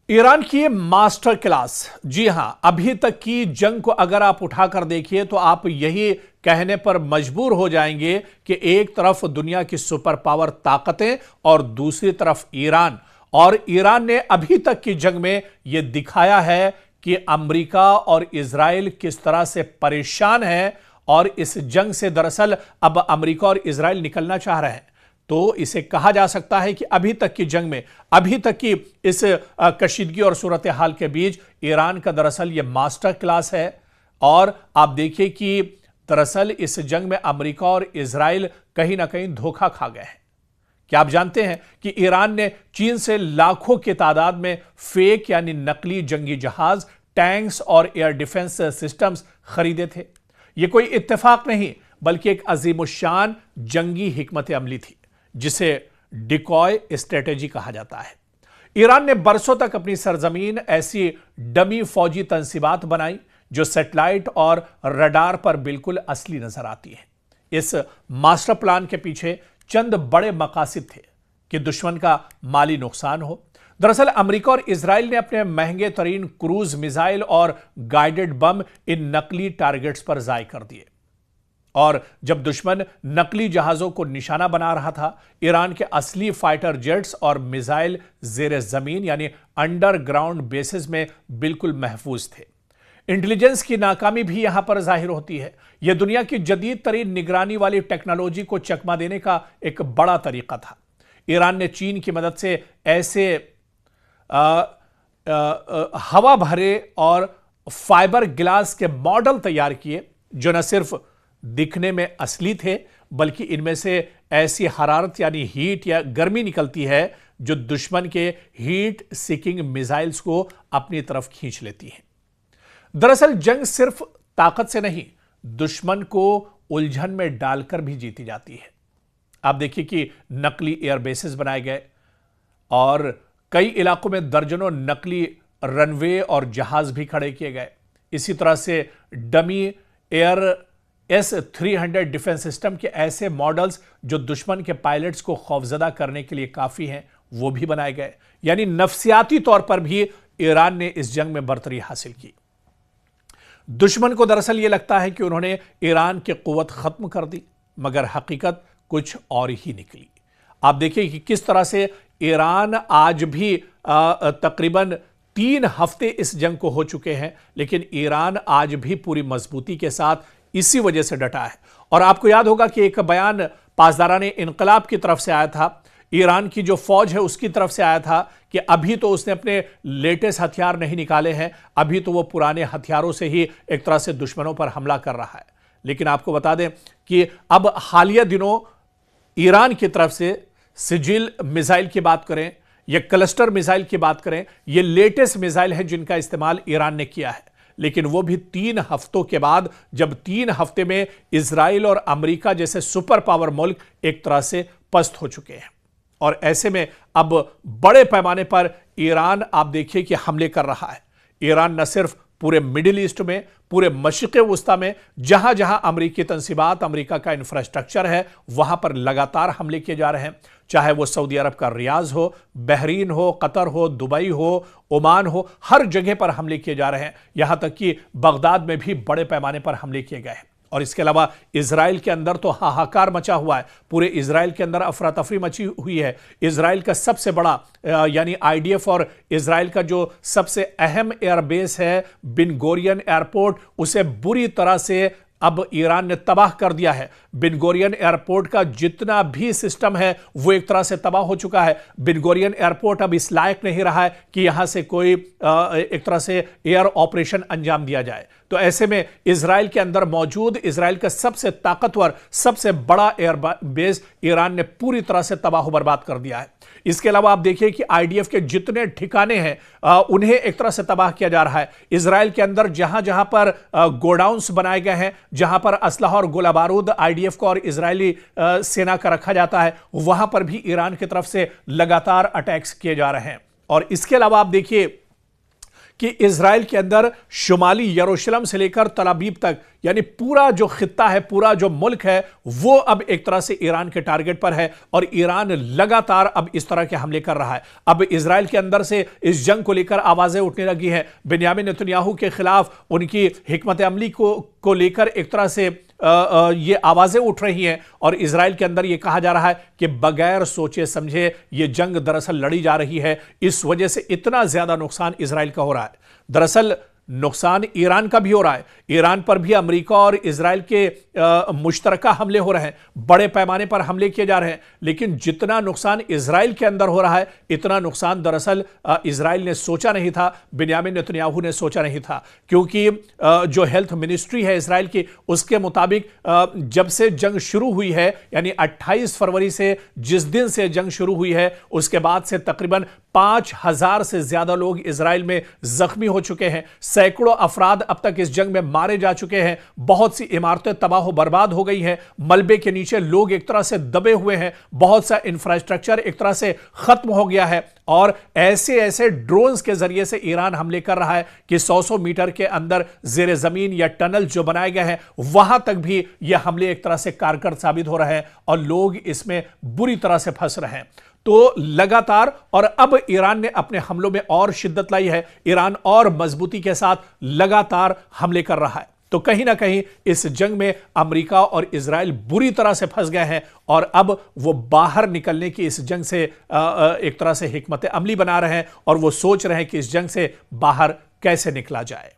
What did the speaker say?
Iran की ये master class. जी हां, अभी तक की जंग को अगर आप उठाकर देखिए तो आप यही कहने पर मजबूर हो जाएंगे कि एक तरफ दुनिया की सुपर पावर ताकतें और दूसरी तरफ ईरान। और ईरान ने अभी तक की जंग में यह दिखाया है कि अमेरिका और इजराइल किस तरह से परेशान है और इस जंग से दरअसल अब अमेरिका और इजराइल निकलना चाह रहे हैं। तो इसे कहा जा सकता है कि अभी तक की जंग में, अभी तक की इस कशीदगी और सूरत हाल के बीच ईरान का दरअसल यह मास्टर क्लास है। और आप देखिए कि दरअसल इस जंग में अमेरिका और इजराइल कहीं ना कहीं धोखा खा गए हैं। क्या आप जानते हैं कि ईरान ने चीन से लाखों की तादाद में फेक यानी नकली जंगी जहाज, टैंक्स और एयर डिफेंस सिस्टम्स खरीदे थे। यह कोई इत्तेफाक नहीं बल्कि एक अजीमुशान जंगी हिकमत अमली थी जिसे डिकॉय स्ट्रेटेजी कहा जाता है। ईरान ने बरसों तक अपनी सरजमीन ऐसी डमी फौजी तंसीबात बनाई जो सैटेलाइट और रडार पर बिल्कुल असली नजर आती है। इस मास्टर प्लान के पीछे चंद बड़े मकासद थे कि दुश्मन का माली नुकसान हो। दरअसल अमेरिका और इजराइल ने अपने महंगे तरीन क्रूज मिसाइल और गाइडेड बम इन नकली टारगेट्स पर जाय कर दिए। और जब दुश्मन नकली जहाजों को निशाना बना रहा था, ईरान के असली फाइटर जेट्स और मिसाइल जेर जमीन यानी अंडरग्राउंड बेसिस में बिल्कुल महफूज थे। इंटेलिजेंस की नाकामी भी यहां पर जाहिर होती है। यह दुनिया की जदीद तरीन निगरानी वाली टेक्नोलॉजी को चकमा देने का एक बड़ा तरीका था। ईरान ने चीन की मदद से ऐसे हवा भरे और फाइबर ग्लास के मॉडल तैयार किए जो न सिर्फ दिखने में असली थे बल्कि इनमें से ऐसी हरारत यानी हीट या गर्मी निकलती है जो दुश्मन के हीट सीकिंग मिसाइल्स को अपनी तरफ खींच लेती है। दरअसल जंग सिर्फ ताकत से नहीं, दुश्मन को उलझन में डालकर भी जीती जाती है। आप देखिए कि नकली एयरबेसेस बनाए गए और कई इलाकों में दर्जनों नकली रनवे और जहाज भी खड़े किए गए। इसी तरह से dummy air S-300 defence system के ऐसे मॉडल्स जो दुश्मन के पायलट्स को खौफजदा करने के लिए काफी हैं, वो भी बनाए गए। यानी नफसियाती तौर पर भी ईरान ने इस जंग में बरतरी हासिल की। दुश्मन को दरअसल यह लगता है कि उन्होंने ईरान की कुव्वत खत्म कर दी, मगर हकीकत कुछ और ही निकली। आप देखिए कि किस तरह से ईरान आज भी तकरीबन 3 हफ्ते इस जंग को हो चुके हैं, लेकिन ईरान आज भी पूरी मजबूती के साथ इसी वजह से डटा है। और आपको याद होगा कि एक बयान पासदाराने इनकलाब की तरफ से आया था, ईरान की जो फौज है उसकी तरफ से आया था कि अभी तो उसने अपने लेटेस्ट हथियार नहीं निकाले हैं, अभी तो वो पुराने हथियारों से ही एक तरह से दुश्मनों पर हमला कर रहा है। लेकिन आपको बता दें कि अब हालिया दिनों ईरान की तरफ से सिजिल मिसाइल की बात करें या क्लस्टर मिसाइल की बात करें, ये लेटेस्ट मिसाइल है जिनका इस्तेमाल ईरान ने किया है। लेकिन वो भी 3 हफ्तों के बाद, जब 3 हफ्ते में इजराइल और अमेरिका जैसे सुपर पावर मुल्क एक तरह से पस्त हो चुके हैं। और ऐसे में अब बड़े पैमाने पर ईरान आप देखिए कि हमले कर रहा है। ईरान न सिर्फ पूरे मिडिल ईस्ट में, पूरे मशरिक़ वुस्ता में जहां जहां अमेरिकी तंसीबात, अमेरिका का इंफ्रास्ट्रक्चर है, वहां पर लगातार हमले किए जा रहे हैं। चाहे वो सऊदी अरब का रियाज हो, बहरीन हो, कतर हो, दुबई हो, ओमान हो, हर जगह पर हमले किए जा रहे हैं। यहां तक कि बगदाद में भी बड़े पैमाने पर हमले किए गए हैं। और इसके अलावा इजराइल के अंदर तो हाहाकार मचा हुआ है। पूरे इजराइल के अंदर अफरा तफरी मची हुई है। इजराइल का सबसे बड़ा यानी आईडीएफ और इजराइल का जो सबसे अहम एयरबेस है बिन गोरियन एयरपोर्ट, उसे बुरी तरह से अब ईरान ने तबाह कर दिया है। बिन गोरियन एयरपोर्ट का जितना भी सिस्टम है वो एक तरह से तबाह हो चुका है। बिन गोरियन एयरपोर्ट अब इस लायक नहीं रहा है कि यहां से कोई एक तरह से एयर ऑपरेशन अंजाम दिया जाए। तो ऐसे में इजराइल के अंदर मौजूद इजराइल का सबसे ताकतवर, सबसे बड़ा एयरबेस ईरान ने पूरी तरह से तबाह बर्बाद कर दिया है। इसके अलावा आप देखिए कि आईडीएफ के जितने ठिकाने हैं उन्हें एक तरह से तबाह किया जा रहा है। इजराइल के अंदर जहां जहां पर गोडाउन्स बनाए गए हैं, जहां पर असलहा और गोला बारूद आईडीएफ को और इजरायली सेना का रखा जाता है, वहां पर भी ईरान की तरफ से लगातार अटैक्स किए जा रहे हैं। और इसके अलावा आप देखिए कि इजराइल के अंदर शुमाली यरूशलेम से लेकर तल अबीब तक, यानी पूरा जो खित्ता है, पूरा जो मुल्क है, वो अब एक तरह से ईरान के टारगेट पर है और ईरान लगातार अब इस तरह के हमले कर रहा है। अब इजराइल के अंदर से इस जंग को लेकर आवाजें उठने लगी हैं। बेंयामिन नेतन्याहू के खिलाफ उनकी हिकमत अमली को लेकर एक तरह से ये आवाजें उठ रही हैं और इजराइल के अंदर ये कहा जा रहा है कि बगैर सोचे समझे ये जंग दरअसल लड़ी जा रही है। इस वजह से इतना ज्यादा नुकसान इजराइल का हो रहा है। दरअसल नुकसान ईरान का भी हो रहा है। ईरान पर भी अमेरिका और इजराइल के मुश्तरका हमले हो रहे हैं, बड़े पैमाने पर हमले किए जा रहे हैं। लेकिन जितना नुकसान इजराइल के अंदर हो रहा है, इतना नुकसान दरअसल इजराइल ने सोचा नहीं था, बेंयामिन नेतन्याहू ने सोचा नहीं था। क्योंकि जो हेल्थ मिनिस्ट्री है इजराइल की, उसके मुताबिक जब से जंग शुरू हुई है, यानी 28 फरवरी से, जिस दिन से जंग शुरू हुई है, उसके बाद से तकरीबन 5000 से ज्यादा लोग इजराइल में जख्मी हो चुके हैं। सैकड़ों अफराद अब तक इस जंग में मारे जा चुके हैं। बहुत सी इमारतें तबाह बर्बाद हो गई हैं। मलबे के नीचे लोग एक तरह से दबे हुए हैं। बहुत सा इंफ्रास्ट्रक्चर एक तरह से खत्म हो गया है और ऐसे ऐसे ड्रोन्स के जरिए से ईरान हमले कर रहा है कि 100-100 मीटर के अंदर जेर जमीन या टनल जो बनाए गए हैं, वहां तक भी यह हमले एक तरह से कारगर साबित हो रहे हैं और लोग इसमें बुरी तरह से फंस रहे हैं। तो लगातार, और अब ईरान ने अपने हमलों में और शिद्दत लाई है। ईरान और मजबूती के साथ लगातार हमले कर रहा है। तो कहीं ना कहीं इस जंग में अमेरिका और इजराइल बुरी तरह से फंस गए हैं और अब वो बाहर निकलने की इस जंग से एक तरह से हिकमत अमली बना रहे हैं और वो सोच रहे हैं कि इस जंग से बाहर कैसे निकला जाए।